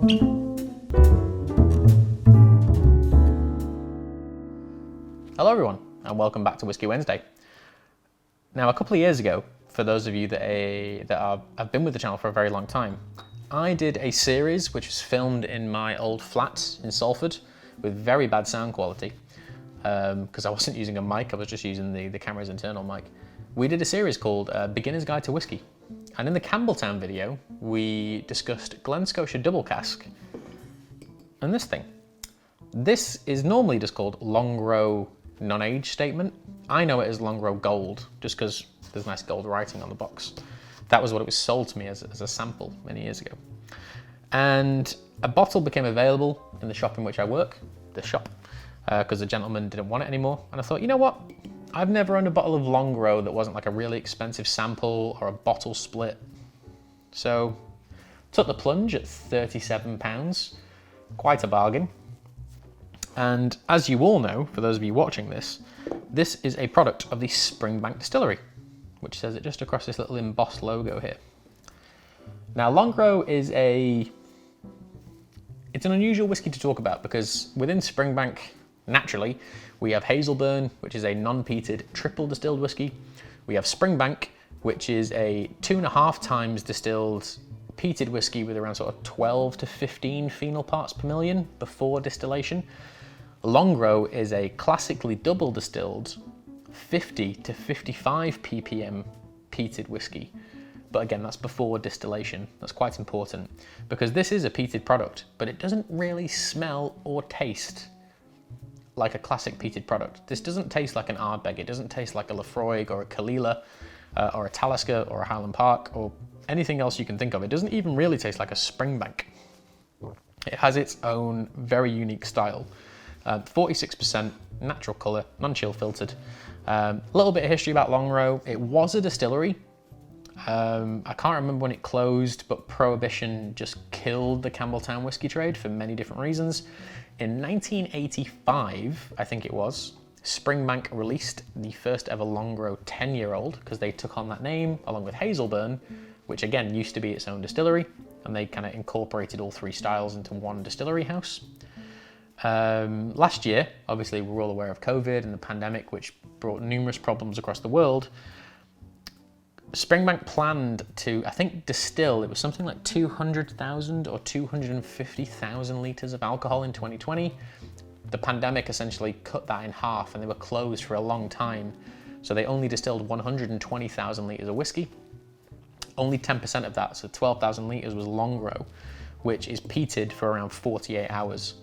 Hello everyone, and welcome back to Whiskey Wednesday. Now, a couple of years ago, for those of you that have been with the channel for a very long time, I did a series which was filmed in my old flat in Salford with very bad sound quality because I wasn't using a mic, I was just using the camera's internal mic. We did a series called Beginner's Guide to Whiskey, and in the Campbelltown video we discussed Glen Scotia Double Cask and this thing. This is normally just called Longrow non-age statement. I know it as Longrow Gold just because there's nice gold writing on the box. That was what it was sold to me as a sample many years ago. And a bottle became available in the shop in which I work, the shop, because the gentleman didn't want it anymore. And I thought, you know what? I've never owned a bottle of Longrow that wasn't like a really expensive sample or a bottle split. So took the plunge at £37, quite a bargain. And as you all know, for those of you watching this, this is a product of the Springbank Distillery, which says it just across this little embossed logo here. Now, Longrow is it's an unusual whiskey to talk about because within Springbank, naturally, we have Hazelburn, which is a non-peated triple distilled whiskey. We have Springbank, which is a 2.5 times distilled peated whiskey with around sort of 12 to 15 phenol parts per million before distillation. Longrow is a classically double distilled 50 to 55 ppm peated whiskey. But again, that's before distillation. That's quite important because this is a peated product, but it doesn't really smell or taste like a classic peated product. This doesn't taste like an Ardbeg. It doesn't taste like a Laphroaig or a Kalila or a Talisker or a Highland Park or anything else you can think of. It doesn't even really taste like a Springbank. It has its own very unique style. 46% natural colour, non-chill filtered. A little bit of history about Longrow. It was a distillery. I can't remember when it closed, but Prohibition just killed the Campbelltown whiskey trade for many different reasons. In 1985, I think it was, Springbank released the first ever Longrow 10-year-old because they took on that name along with Hazelburn, which again used to be its own distillery, and they kind of incorporated all three styles into one distillery house. Last year, obviously we're all aware of COVID and the pandemic, which brought numerous problems across the world. Springbank planned to, I think, distill, it was something like 200,000 or 250,000 litres of alcohol in 2020. The pandemic essentially cut that in half and they were closed for a long time. So they only distilled 120,000 litres of whiskey. Only 10% of that, so 12,000 litres was Longrow, which is peated for around 48 hours.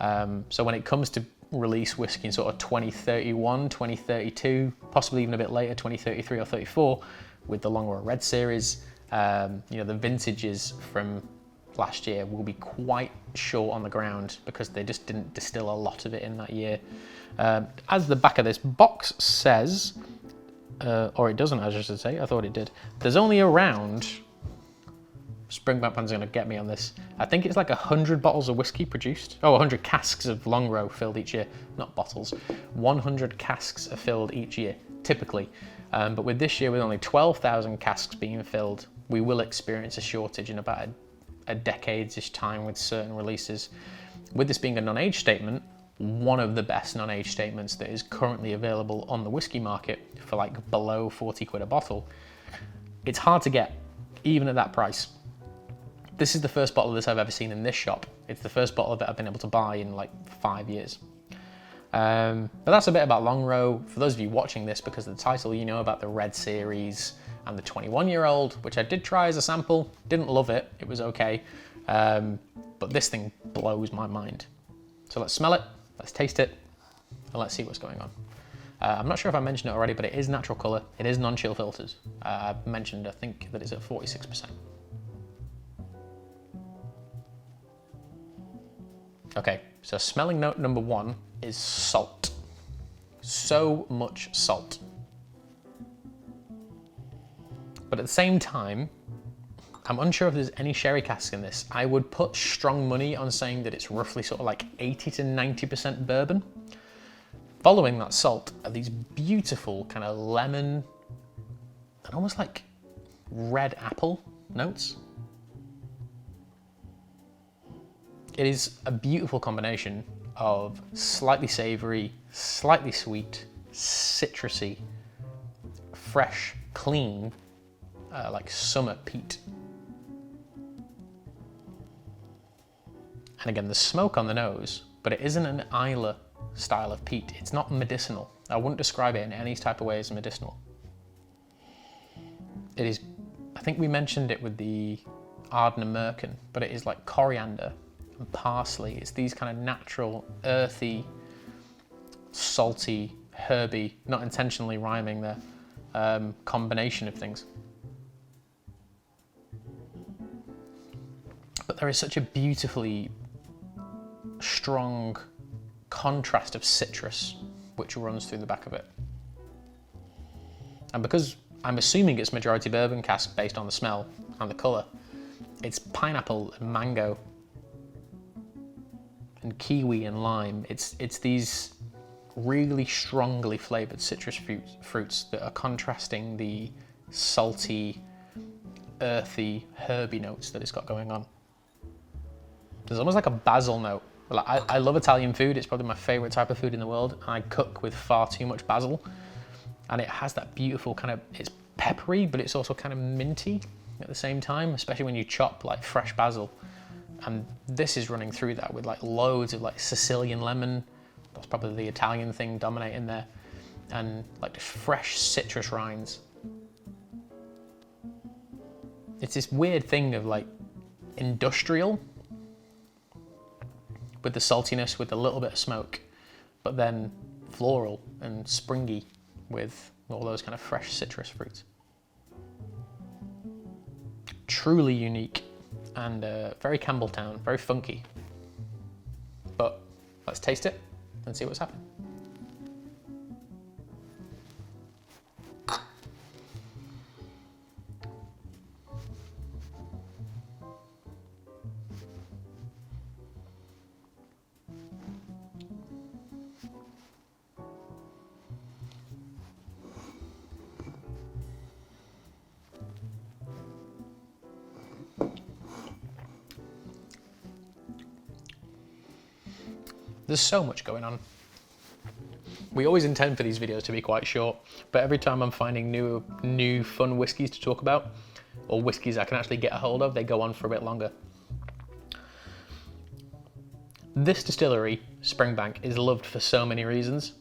So when it comes to release whiskey in sort of 2031, 2032, possibly even a bit later, 2033 or 34, with the Longrow Red Series, the vintages from last year will be quite short on the ground because they just didn't distill a lot of it in that year. As the back of this box says, or it doesn't, as I should say, I thought it did, there's only around, Springbank fans are going to get me on this, I think it's like 100 bottles of whiskey produced. 100 casks of Longrow filled each year, not bottles. 100 casks are filled each year, typically. But with this year, with only 12,000 casks being filled, we will experience a shortage in about a decade's time with certain releases. With this being a non-age statement, one of the best non-age statements that is currently available on the whiskey market for like below 40 quid a bottle, it's hard to get, even at that price. This is the first bottle of this I've ever seen in this shop. It's the first bottle that I've been able to buy in like 5 years. But that's a bit about Longrow. For those of you watching this because of the title, you know about the Red Series and the 21-year-old, which I did try as a sample. Didn't love it, it was okay. But this thing blows my mind. So let's smell it, let's taste it, and let's see what's going on. I'm not sure if I mentioned it already, but it is natural colour. It is non-chill filters. I've mentioned, I think, that it's at 46%. Okay, so smelling note number 1 is salt. So much salt. But at the same time, I'm unsure if there's any sherry cask in this. I would put strong money on saying that it's roughly sort of like 80 to 90% bourbon. Following that salt are these beautiful kind of lemon and almost like red apple notes. It is a beautiful combination of slightly savoury, slightly sweet, citrusy, fresh, clean, like summer peat. And again, the smoke on the nose, but it isn't an Islay style of peat. It's not medicinal. I wouldn't describe it in any type of way as medicinal. It is, I think we mentioned it with the Ardbeg, but it is like coriander and parsley. It's these kind of natural, earthy, salty, herby, not intentionally rhyming there, combination of things. But there is such a beautifully strong contrast of citrus which runs through the back of it. And because I'm assuming it's majority bourbon cask based on the smell and the colour, it's pineapple and mango and kiwi and lime. It's these really strongly flavoured citrus fruits that are contrasting the salty, earthy, herby notes that it's got going on. There's almost like a basil note. Like, I love Italian food. It's probably my favourite type of food in the world. And I cook with far too much basil. And it has that beautiful kind of, it's peppery, but it's also kind of minty at the same time, especially when you chop like fresh basil. And this is running through that with like loads of like Sicilian lemon. That's probably the Italian thing dominating there. And like just fresh citrus rinds. It's this weird thing of like industrial, with the saltiness, with a little bit of smoke, but then floral and springy with all those kind of fresh citrus fruits. Truly unique and very Campbelltown, very funky. But let's taste it and see what's happening. There's so much going on. We always intend for these videos to be quite short, but every time I'm finding new fun whiskies to talk about, or whiskies I can actually get a hold of, they go on for a bit longer. This distillery, Springbank, is loved for so many reasons.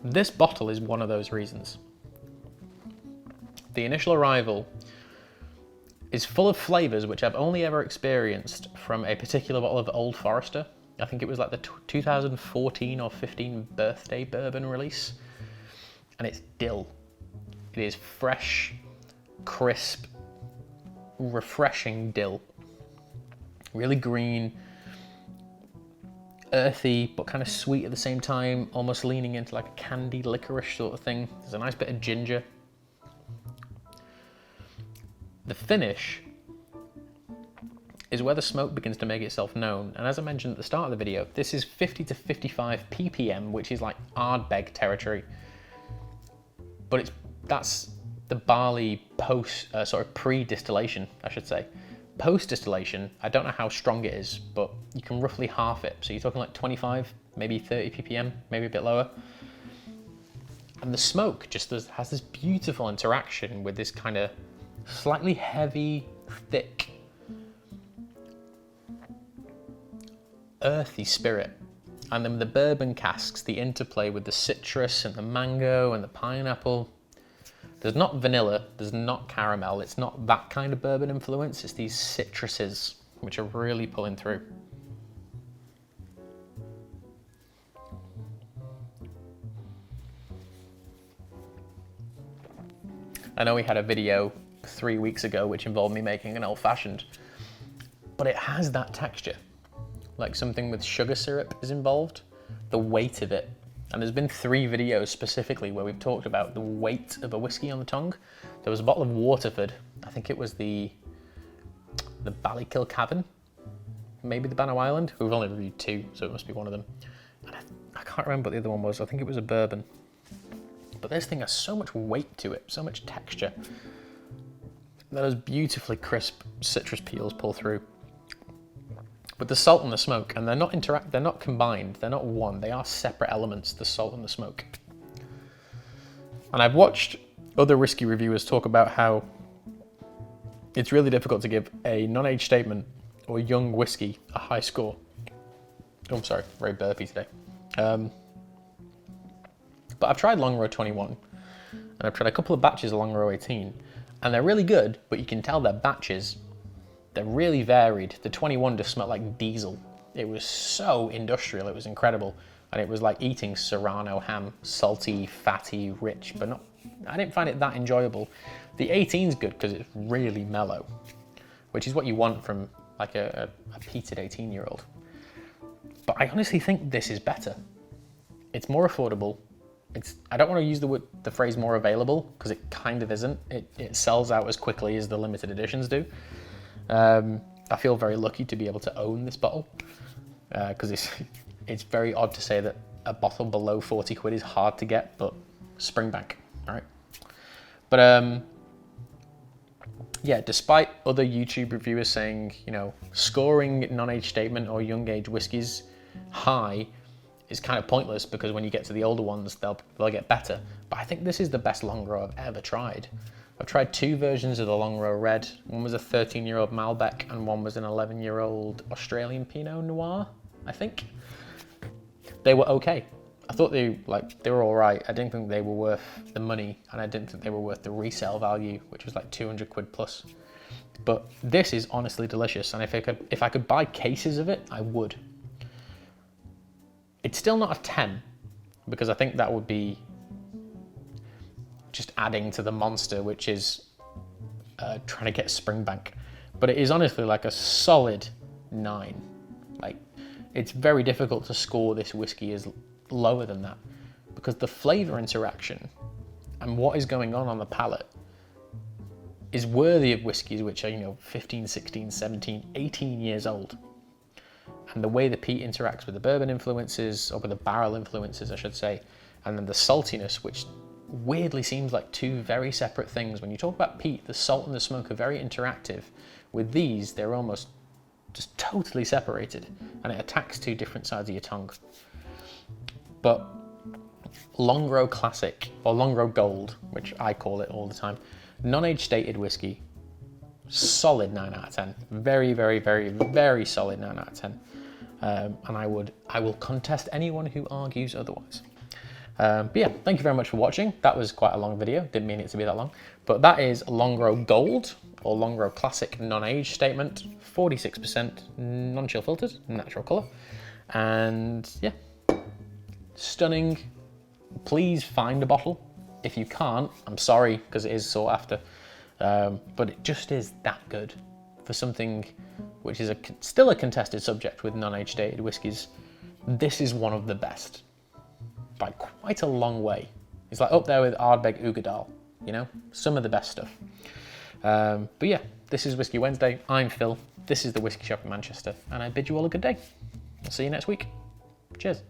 This bottle is one of those reasons. The initial arrival is full of flavours which I've only ever experienced from a particular bottle of Old Forester. I think it was like the 2014 or 15 birthday bourbon release. And it's dill. It is fresh, crisp, refreshing dill. Really green, earthy, but kind of sweet at the same time, almost leaning into like a candied licorice sort of thing. There's a nice bit of ginger. The finish is where the smoke begins to make itself known. And as I mentioned at the start of the video, this is 50 to 55 ppm, which is like Ardbeg territory. But that's the barley pre-distillation, I should say. Post-distillation, I don't know how strong it is, but you can roughly half it. So you're talking like 25, maybe 30 ppm, maybe a bit lower. And the smoke just has this beautiful interaction with this kind of slightly heavy, thick, earthy spirit. And then the bourbon casks, the interplay with the citrus and the mango and the pineapple. There's not vanilla, there's not caramel, it's not that kind of bourbon influence, it's these citruses which are really pulling through. I know we had a video 3 weeks ago which involved me making an old-fashioned, but it has that texture. Like something with sugar syrup is involved, the weight of it. And there's been 3 videos specifically where we've talked about the weight of a whiskey on the tongue. There was a bottle of Waterford, I think it was the Ballykilcavern, maybe the Bannow Island. We've only reviewed 2, so it must be one of them. And I can't remember what the other one was, I think it was a bourbon. But this thing has so much weight to it, so much texture. Those beautifully crisp citrus peels pull through. with the salt and the smoke, and they're not combined, they're not one, they are separate elements, the salt and the smoke. And I've watched other whiskey reviewers talk about how it's really difficult to give a non-age statement or young whiskey a high score. Oh, I'm sorry, very burpy today. But I've tried Longrow 21, and I've tried a couple of batches of Longrow 18, and they're really good, but you can tell they're batches. They're really varied. The 21 just smelled like diesel. It was so industrial, it was incredible. And it was like eating Serrano ham, salty, fatty, rich, but not, I didn't find it that enjoyable. The 18's good because it's really mellow, which is what you want from like a peated 18-year-old. But I honestly think this is better. It's more affordable. I don't want to use the phrase more available, because it kind of isn't. It sells out as quickly as the limited editions do. I feel very lucky to be able to own this bottle, because it's very odd to say that a bottle below 40 quid is hard to get, but Springbank, all right? But yeah, despite other YouTube reviewers saying, you know, scoring non-age statement or young age whiskies high is kind of pointless, because when you get to the older ones, they'll get better. But I think this is the best Longrow I've ever tried. I've tried 2 versions of the Longrow Red. One was a 13-year-old Malbec, and one was an 11-year-old Australian Pinot Noir, I think. They were okay. I thought they were all right. I didn't think they were worth the money, and I didn't think they were worth the resale value, which was like 200 quid plus. But this is honestly delicious, and if I could buy cases of it, I would. It's still not a 10, because I think that would be just adding to the monster, which is trying to get Springbank. But it is honestly like a solid 9. Like, it's very difficult to score this whiskey as lower than that, because the flavor interaction and what is going on the palate is worthy of whiskies which are, you know, 15, 16, 17, 18 years old. And the way the peat interacts with the bourbon influences, or with the barrel influences, I should say, and then the saltiness, which weirdly seems like 2 very separate things. When you talk about peat, the salt and the smoke are very interactive. With these, they're almost just totally separated, and it attacks 2 different sides of your tongue. But Longrow Classic, or Longrow Gold, which I call it all the time, non-age stated whiskey, solid 9 out of 10. Very, very, very, very solid 9 out of 10. And I will contest anyone who argues otherwise. But yeah, thank you very much for watching. That was quite a long video. Didn't mean it to be that long. But that is Longrow Gold, or Longrow Classic non-age statement, 46% non-chill filtered, natural colour. And yeah, stunning. Please find a bottle. If you can't, I'm sorry, because it is sought after. But it just is that good for something which is still a contested subject with non-age dated whiskies. This is one of the best by quite a long way. It's like up there with Ardbeg Uigeadail, you know, some of the best stuff. But yeah, this is Whiskey Wednesday. I'm Phil. This is the Whiskey Shop in Manchester, and I bid you all a good day. I'll see you next week. Cheers.